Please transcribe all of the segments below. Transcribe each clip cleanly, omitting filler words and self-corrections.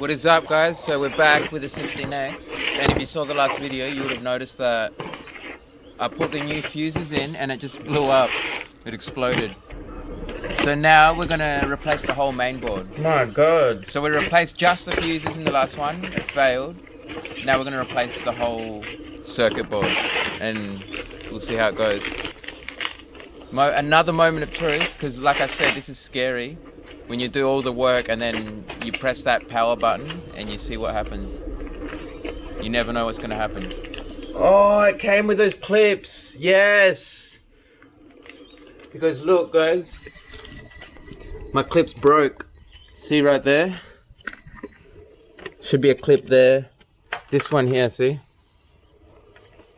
What is up, guys? So we're back with the 16X, and if you saw the last video you would have noticed that I put the new fuses in and it just blew up. It exploded. So now we're gonna replace the whole main board. My god. So we replaced just the fuses in the last one, it failed. Now we're gonna replace the whole circuit board and we'll see how it goes. Another moment of truth, because like I said, this is scary. When you do all the work and then you press that power button and you see what happens. You never know what's going to happen. Oh, it came with those clips. Yes. Because look, guys. My clips broke. See right there? Should be a clip there. This one here, see?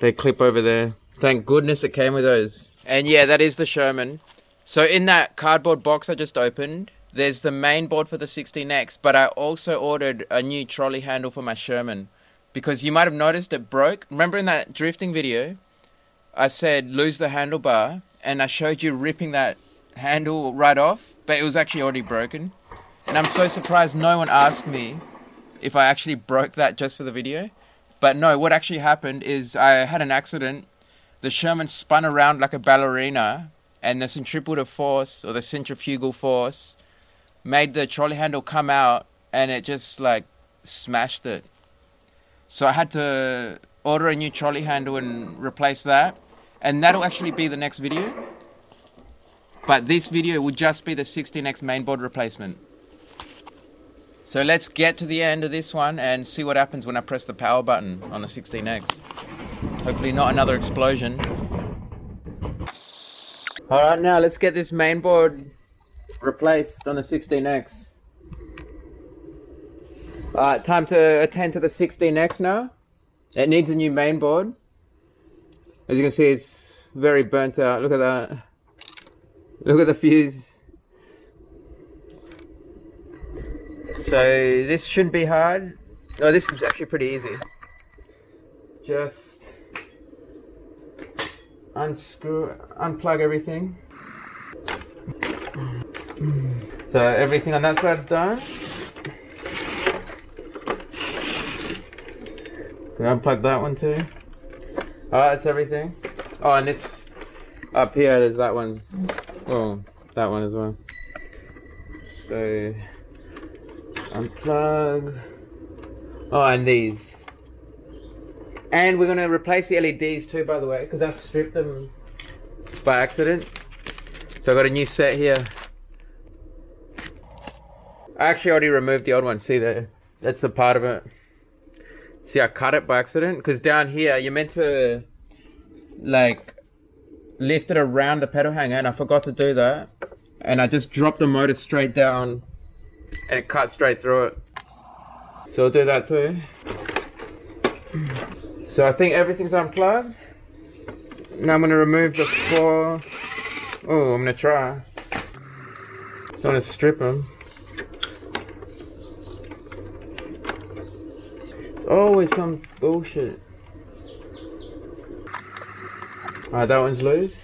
They clip over there. Thank goodness it came with those. And yeah, that is the Sherman. So in that cardboard box I just opened, there's the main board for the 16X, but I also ordered a new trolley handle for my Sherman. Because you might have noticed it broke. Remember in that drifting video, I said lose the handlebar, and I showed you ripping that handle right off, but it was actually already broken. And I'm so surprised no one asked me if I actually broke that just for the video. But no, what actually happened is I had an accident. The Sherman spun around like a ballerina, and the centripetal force, or the centrifugal force, made the trolley handle come out, and it just like smashed it. So I had to order a new trolley handle and replace that, and that'll actually be the next video. But this video will just be the 16X mainboard replacement. So let's get to the end of this one and see what happens when I press the power button on the 16X. Hopefully not another explosion. Alright, now let's get this mainboard replaced on the 16X. Alright, time to attend to the 16X now. It needs a new mainboard. As you can see, it's very burnt out. Look at that. Look at the fuse. So this shouldn't be hard. Oh, this is actually pretty easy. Just unplug everything. So everything on that side's done. Can unplug that one too. Alright, that's everything. Oh, and this up here, there's that one. Oh, that one as well. So unplug. Oh, and these. And we're gonna replace the LEDs too, by the way, because I stripped them by accident. So I got a new set here. I actually already removed the old one. See there? That's a part of it. See, I cut it by accident, because down here you're meant to like lift it around the pedal hanger, and I forgot to do that, and I just dropped the motor straight down and it cut straight through it. So I'll do that too. So I think everything's unplugged. Now I'm going to remove the four. Oh, I'm going to try. I'm going to strip them. It's always some bullshit. Alright, that one's loose.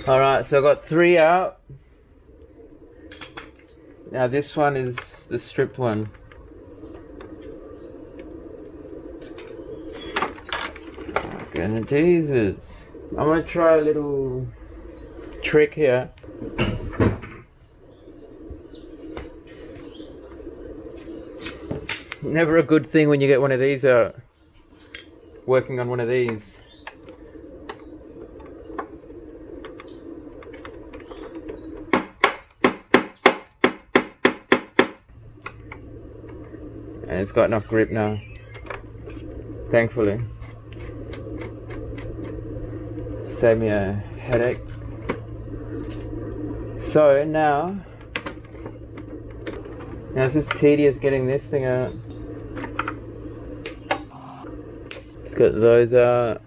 Alright, so I got 3 out. Now this one is the stripped one. Oh, Jesus. I'm gonna try a little trick here. Never a good thing when you get one of these out. Working on one of these. And it's got enough grip now, thankfully. Save me a headache. So now it's just tedious getting this thing out. Let's get those out.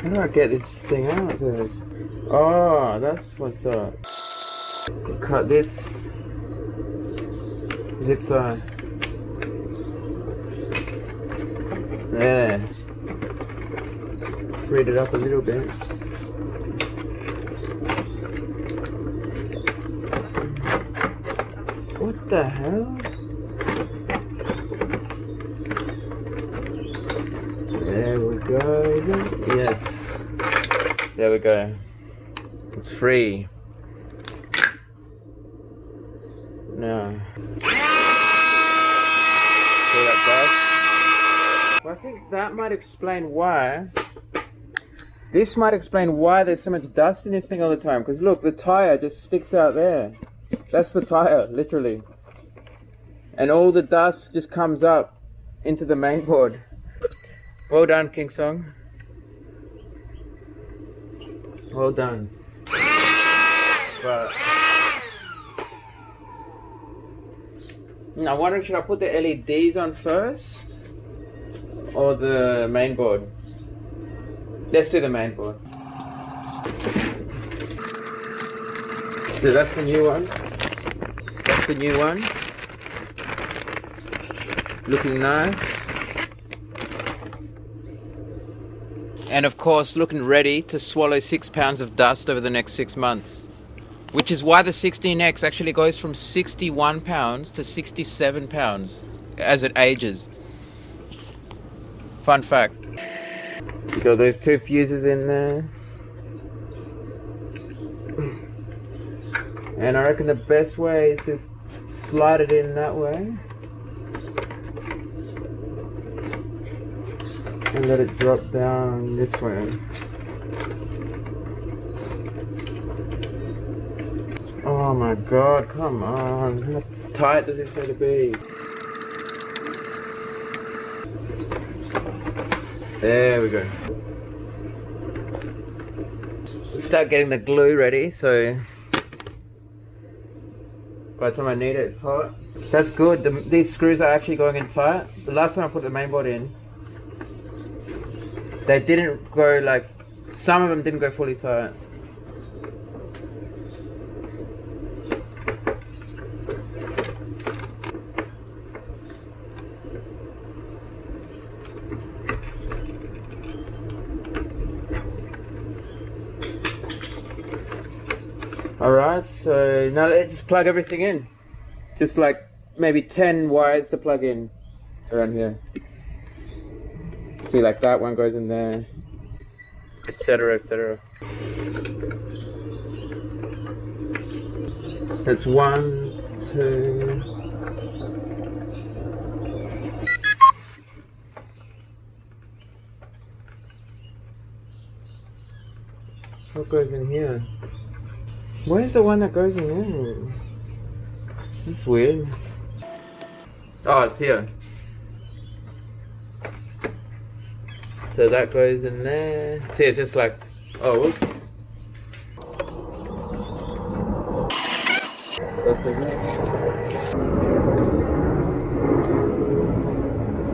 How do I get this thing out, dude? Oh, that's what's up. Cut this zip tie. There. Freed it up a little bit. What the hell? There we go. Yes. There we go. It's free. Now. See that bus? Well, I think that might explain why. This might explain why there's so much dust in this thing all the time. Because look, the tire just sticks out there. That's the tire, literally. And all the dust just comes up into the mainboard. Well done, King Song. Well done. But now, I'm wondering, should I put the LEDs on first or the mainboard? Let's do the mainboard. So that's the new one. That's the new one. Looking nice. And of course, looking ready to swallow 6 pounds of dust over the next 6 months. Which is why the 16X actually goes from 61 pounds to 67 pounds as it ages. Fun fact. You got those 2 fuses in there. And I reckon the best way is to slide it in that way. And let it drop down this way. Oh my god, come on. How tight does this need to be? There we go. Let's start getting the glue ready, so by the time I need it, it's hot. That's good. These screws are actually going in tight. The last time I put the mainboard in, they didn't go like, some of them didn't go fully tight. Alright, so now let's just plug everything in. Just like maybe 10 wires to plug in around here. See, like that one goes in there, etc, etc. That's 1, 2. What goes in here? Where's the one that goes in there? That's weird. Oh, it's here. So that goes in there. See, it's just like, oh, whoops.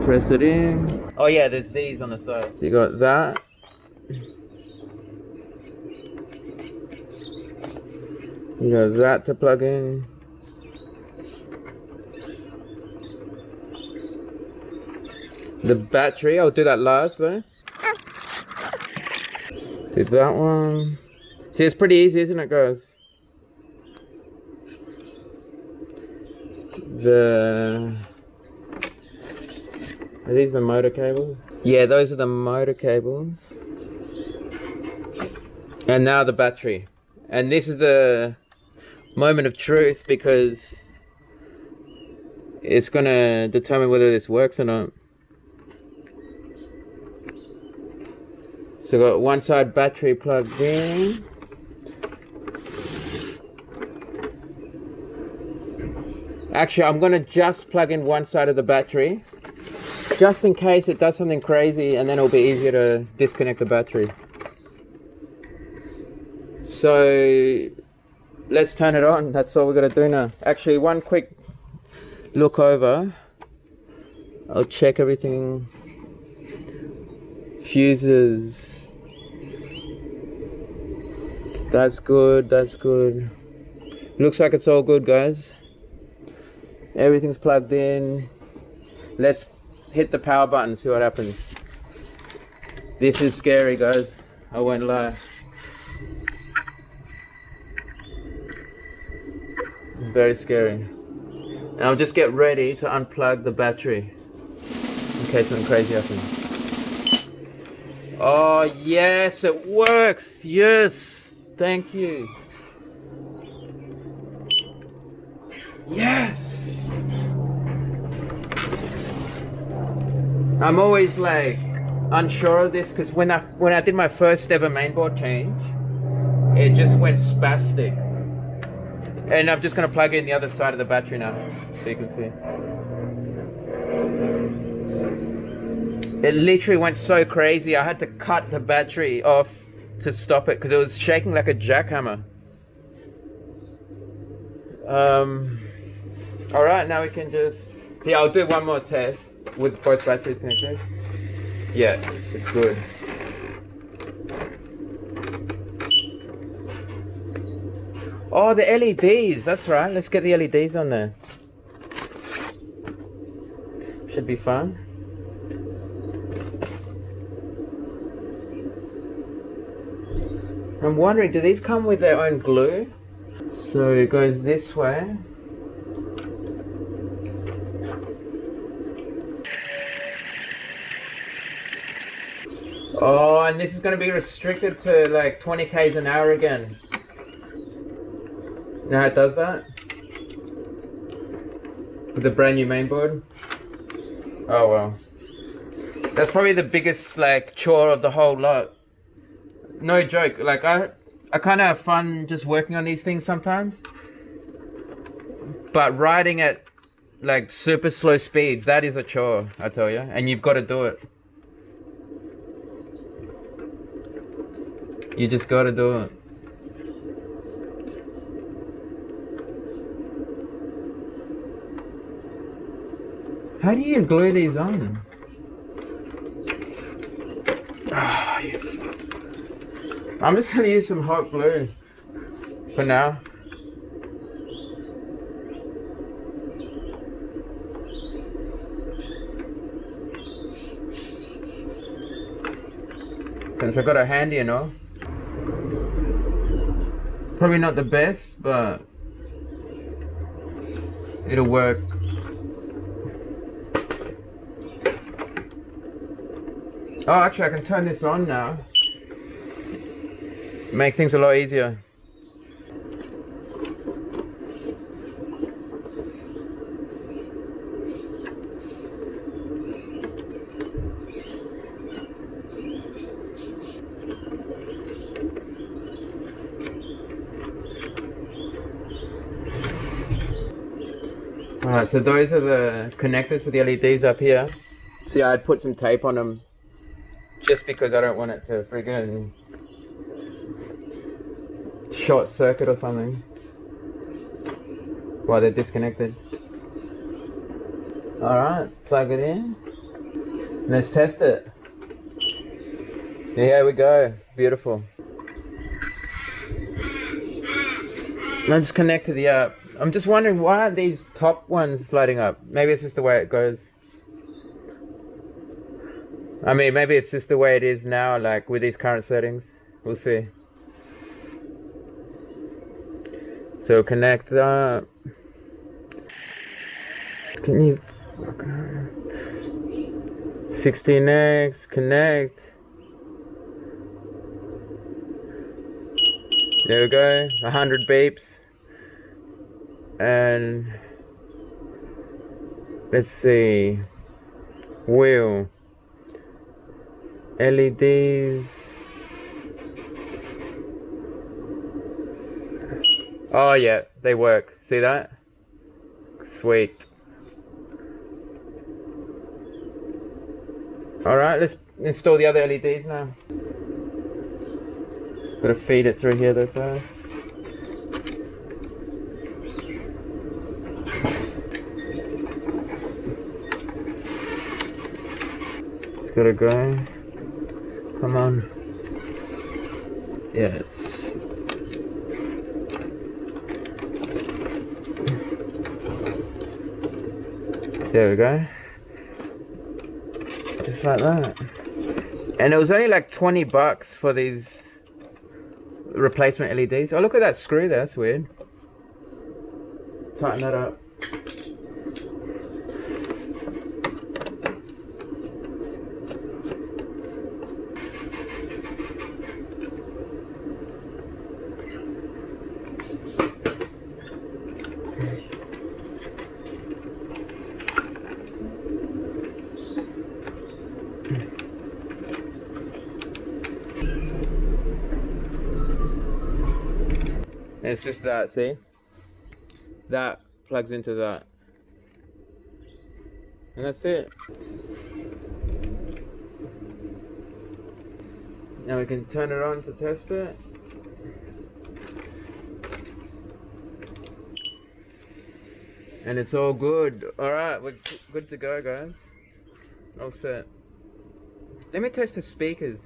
Press it in. Oh yeah, there's these on the side. So you got that. You got that to plug in. The battery, I'll do that last though. Do that one. See, it's pretty easy, isn't it, guys? Are these the motor cables? Yeah, those are the motor cables. And now the battery. And this is the moment of truth, because it's gonna determine whether this works or not. So got one side battery plugged in. Actually, I'm gonna just plug in one side of the battery, just in case it does something crazy, and then it'll be easier to disconnect the battery. So let's turn it on. That's all we're gonna do now. Actually, one quick look over. I'll check everything. Fuses. That's good, that's good. Looks like it's all good, guys. Everything's plugged in. Let's hit the power button, see what happens. This is scary, guys. I won't lie. It's very scary. And I'll just get ready to unplug the battery in case something crazy happens. Oh yes, it works. Yes, thank you. Yes. I'm always like unsure of this because when I did my first ever mainboard change, it just went spastic. And I'm just gonna plug in the other side of the battery now, so you can see. It literally went so crazy. I had to cut the battery off to stop it because it was shaking like a jackhammer. All right, now we can just. Yeah, I'll do one more test with both batteries connected. Yeah, it's good. Oh, the LEDs, that's right. Let's get the LEDs on there. Should be fun. I'm wondering, do these come with their own glue? So it goes this way. Oh, and this is going to be restricted to like 20 k's an hour again. Know how it does that? With the brand new mainboard? Oh well. That's probably the biggest like chore of the whole lot. No joke, like I kind of have fun just working on these things sometimes. But riding at like super slow speeds, that is a chore, I tell you. And you've got to do it. You just got to do it. How do you glue these on? Oh, I'm just gonna use some hot glue for now. Since I got a handy and all. Probably not the best, but it'll work. Oh, actually I can turn this on now. Make things a lot easier. Alright, so those are the connectors for the LEDs up here. See, I'd put some tape on them just because I don't want it to friggin' short circuit or something while they're disconnected. Alright, plug it in. Let's test it. Here we go. Beautiful. Now just connect to the app. I'm just wondering, why aren't these top ones lighting up? Maybe it's just the way it goes. I mean, maybe it's just the way it is now, like with these current settings. We'll see. So connect up. Can you 16x connect? There we go, 100 beeps. And let's see, wheel, LEDs. Oh yeah, they work. See that? Sweet. Alright, let's install the other LEDs now. Gotta feed it through here though first. It's gotta go. Come on. Yes. There we go. just like that. And it was only like 20 bucks for these replacement LEDs. Oh, look at that screw there, that's weird. Tighten that up. It's just that, see? That plugs into that. And that's it. Now we can turn it on to test it. And it's all good. Alright, we're good to go, guys. All set. Let me test the speakers.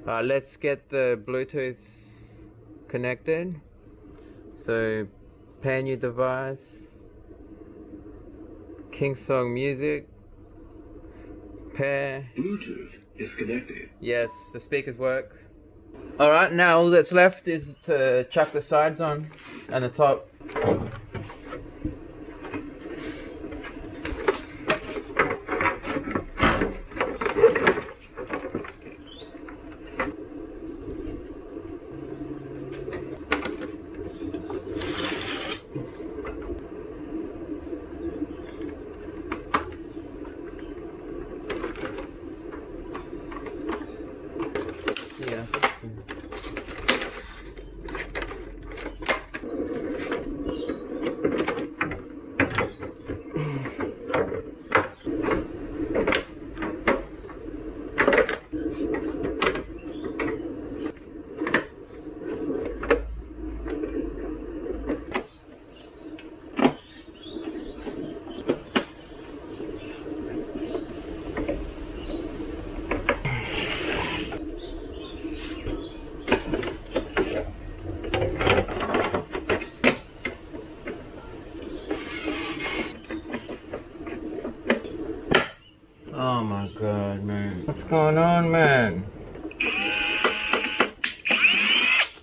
Let's get the Bluetooth connected. So, pair new device. Kingsong music. Pair. Bluetooth is connected. Yes, the speakers work. Alright, now all that's left is to chuck the sides on and the top. Yeah. Oh my god, man. What's going on, man?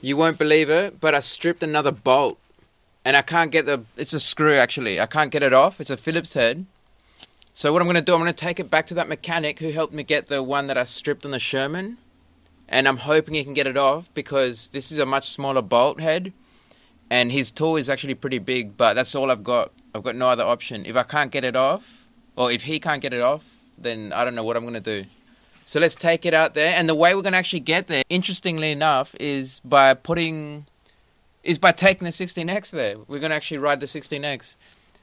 You won't believe it, but I stripped another bolt. And I can't get it's a screw actually. I can't get it off. It's a Phillips head. So what I'm going to do, I'm going to take it back to that mechanic who helped me get the one that I stripped on the Sherman. And I'm hoping he can get it off because this is a much smaller bolt head. And his tool is actually pretty big, but that's all I've got. I've got no other option. If I can't get it off, or if he can't get it off, then I don't know what I'm going to do. So let's take it out there. And the way we're going to actually get there, interestingly enough, is by taking the 16X there. We're going to actually ride the 16X.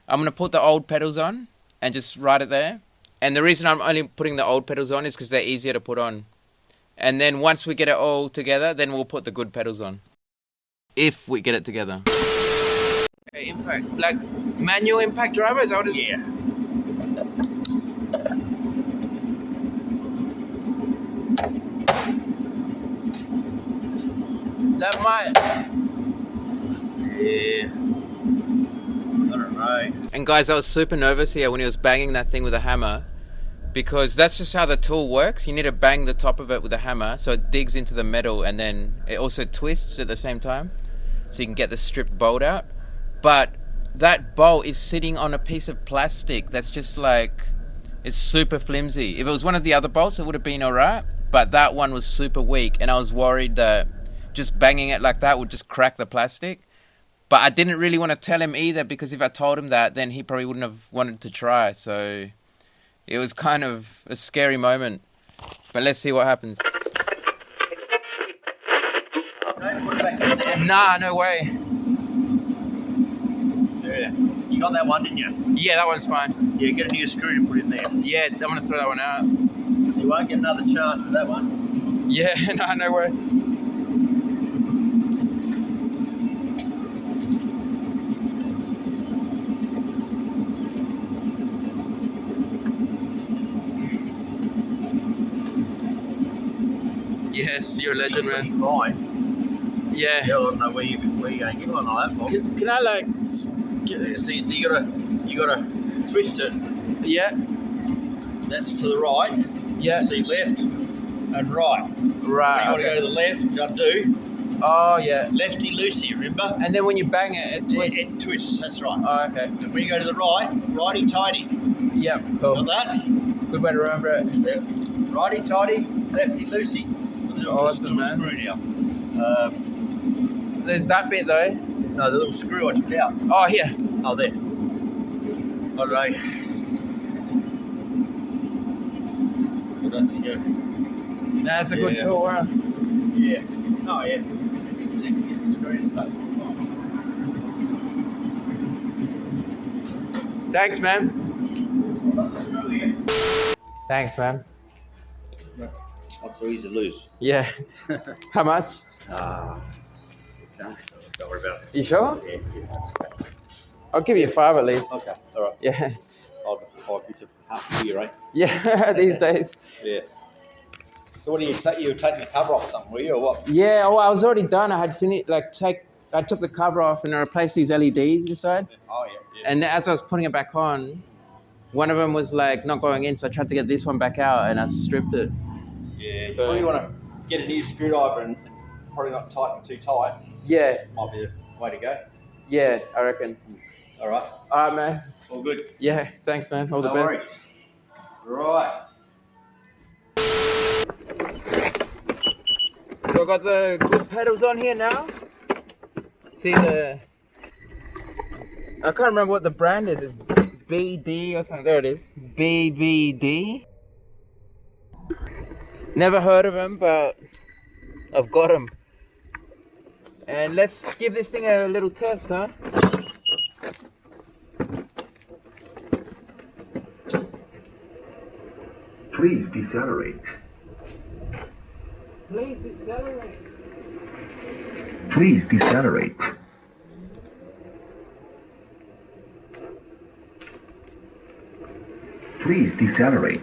I'm going to put the old pedals on and just ride it there. And the reason I'm only putting the old pedals on is because they're easier to put on. And then once we get it all together, then we'll put the good pedals on. If we get it together. Okay, impact. Like manual impact driver, is that what it is? Yeah. That might. Yeah. I don't know. And guys, I was super nervous here when he was banging that thing with a hammer, because that's just how the tool works. You need to bang the top of it with a hammer so it digs into the metal, and then it also twists at the same time so you can get the stripped bolt out. But that bolt is sitting on a piece of plastic that's just like, it's super flimsy. If it was one of the other bolts, it would have been alright, but that one was super weak, and I was worried that just banging it like that would just crack the plastic. But I didn't really want to tell him either, because if I told him that, then he probably wouldn't have wanted to try. So it was kind of a scary moment. But let's see what happens. Nah, no way. Yeah. You got that one, didn't you? Yeah, that one's fine. Yeah, get a new screw and put it in there. Yeah, I'm going to throw that one out. You won't get another chance with that one. Yeah, nah, no way. Yes, you're a legend, man. Fine. Yeah. Yeah, I don't know where you're going to get one like that from. Can I like get Yeah, this? see, so you gotta twist it. Yeah. that's to the right. Yeah. See left and right. Right. You want to go to the left, undo. Oh, yeah. Lefty loosey, remember? And then when you bang it, it twists. It twists, that's right. Oh, okay. And when you go to the right, righty tighty. Yep. Cool. Got that? Good way to remember it. Yep. Righty tighty, lefty loosey. Awesome, man. Screw now. There's that bit though. No, the little screw I took out. Oh, here. Oh, there. All right. I don't think you. That's a good tool, huh? Yeah. Oh, yeah. Thanks, man. Thanks, man. Not so easy to lose. Yeah. How much? No, don't worry about it. You sure? Yeah. I'll give you 5 at least. Okay, all right. Yeah. I'll 5 bits of half a year, right? Yeah, these days. Yeah. So what do you take? You were taking the cover off something, were you, or what? Yeah, well, I was already done. I had finished, I took the cover off and I replaced these LEDs inside. Oh, yeah. And as I was putting it back on, one of them was like not going in, so I tried to get this one back out and I stripped it. Yeah. So- Well, you want to get a new screwdriver and probably not tighten too tight. Yeah, Might be the way to go. yeah, I reckon. All right. All right, man. All good. Yeah, thanks, man. All the No best. worries. Right. So I got the good pedals on here now. See the... I can't remember what the brand is. It's BD or something. There it is. BBD. Never heard of them, but I've got them. And let's give this thing a little test, huh? Please decelerate. Please decelerate. Please decelerate. Please decelerate.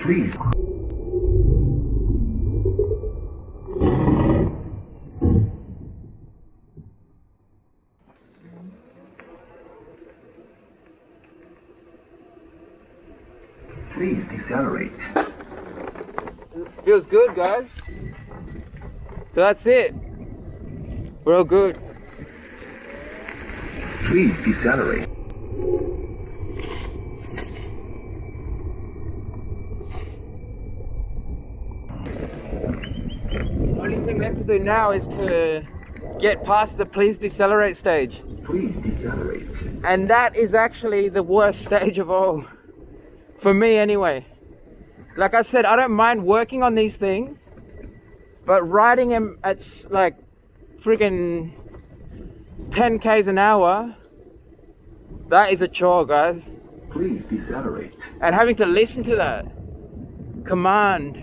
Please. Please decelerate. Feels good, guys. So that's it. We're all good. Please decelerate. Only thing left to do now is to get past the please decelerate stage. Please decelerate. And that is actually the worst stage of all. For me anyway. Like I said, I don't mind working on these things, but riding them at like friggin' 10 k's an hour, that is a chore, guys. Please decelerate. And having to listen to that command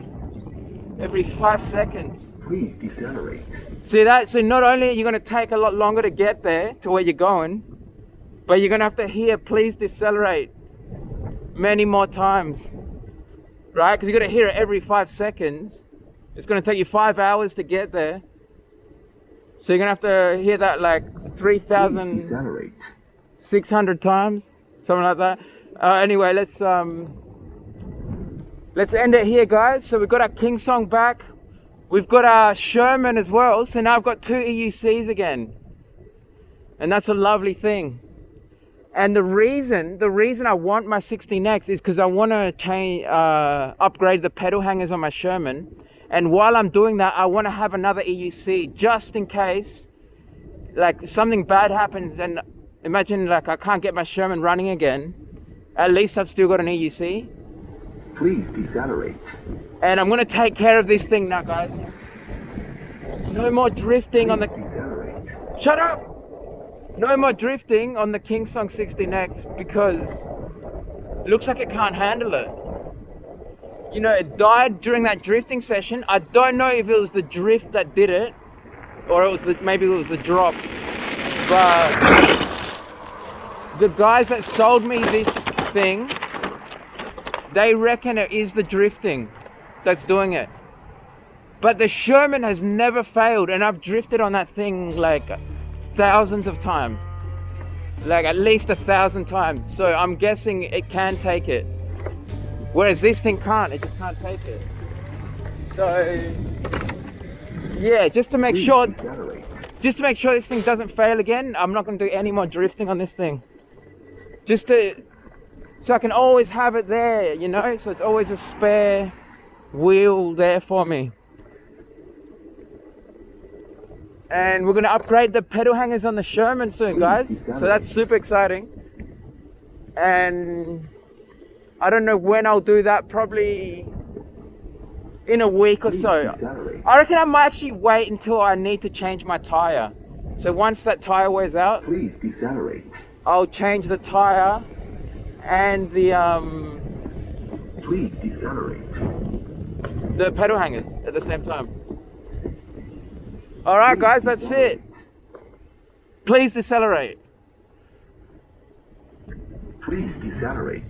every 5 seconds. Please decelerate. See that? So not only are you going to take a lot longer to get there to where you're going, but you're going to have to hear please decelerate many more times, right? Because you're going to hear it every 5 seconds. It's going to take you 5 hours to get there. So you're going to have to hear that like 3,600 times, something like that. Anyway, let's end it here, guys. So we've got our King Song back. We've got our Sherman as well. So now I've got 2 EUCs again. And that's a lovely thing. And the reason I want my 16X is because I want to upgrade the pedal hangers on my Sherman. And while I'm doing that, I want to have another EUC just in case like something bad happens. And imagine like I can't get my Sherman running again. At least I've still got an EUC. Please decelerate. And I'm going to take care of this thing now, guys. No more drifting on the... Decelerate. Shut up! No more drifting on the King Song 16X because it looks like it can't handle it. You know, it died during that drifting session. I don't know if it was the drift that did it or maybe it was the drop. But the guys that sold me this thing, they reckon it is the drifting that's doing it. But the Sherman has never failed, and I've drifted on that thing like thousands of times. Like at least 1,000 times. So I'm guessing it can take it. Whereas this thing can't, it just can't take it. So yeah, just to make sure this thing doesn't fail again, I'm not gonna do any more drifting on this thing. So I can always have it there, you know, so it's always a spare wheel there for me. And we're gonna upgrade the pedal hangers on the Sherman soon, guys. So that's super exciting. And I don't know when I'll do that, probably in a week or so. I reckon I might actually wait until I need to change my tire. So once that tire wears out, Please decelerate. I'll change the tire and Please decelerate. the pedal hangers at the same time. All right, guys, that's it. Please decelerate. Please decelerate.